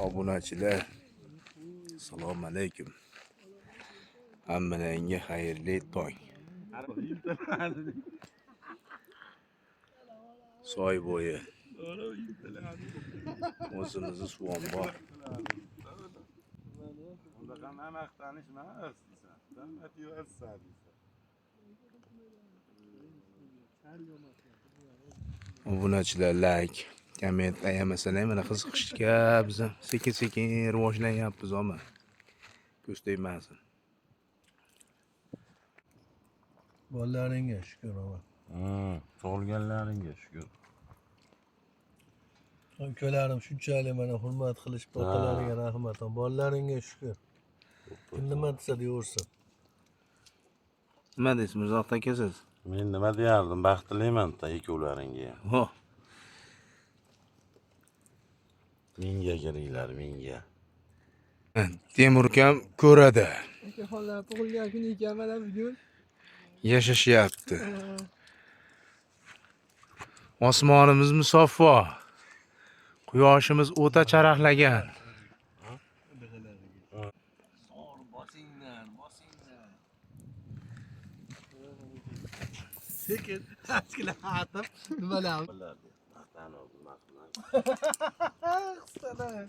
Obunachilar, assalomu alaykum. Hammalarga xayrli tong. Soy bo'yi. O'zimizni suvom bor. Obunachilar like, komment ayamasalar mana qiziqishga biz sekin-sekin rivojlanyapmiz ama. Ko'z tegmasin. Bolalaringga shukr ama. Tug'ilganlaringga shukr. Ukalarim shunchalik mana hurmat qilishib otalariga rahmat. Bolalaringga shukr. Kim nima desa deyaversin. Nima deysiz, Mirzoq aka siz? Men nima deyardim? Baxtliman-da ikkovlaringga. Ho, Menga kiringlar, menga. Temur ukam ko'radi. Akaxonlar tug'ilgan kun ekan mana bugun. Yashashyapti. Osmonimiz musaffo. Quyoshimiz o'ta charaqlagan. Bosinglar. Sekin, tashkil atib, nimalar? Maqtanib, Qisqalar.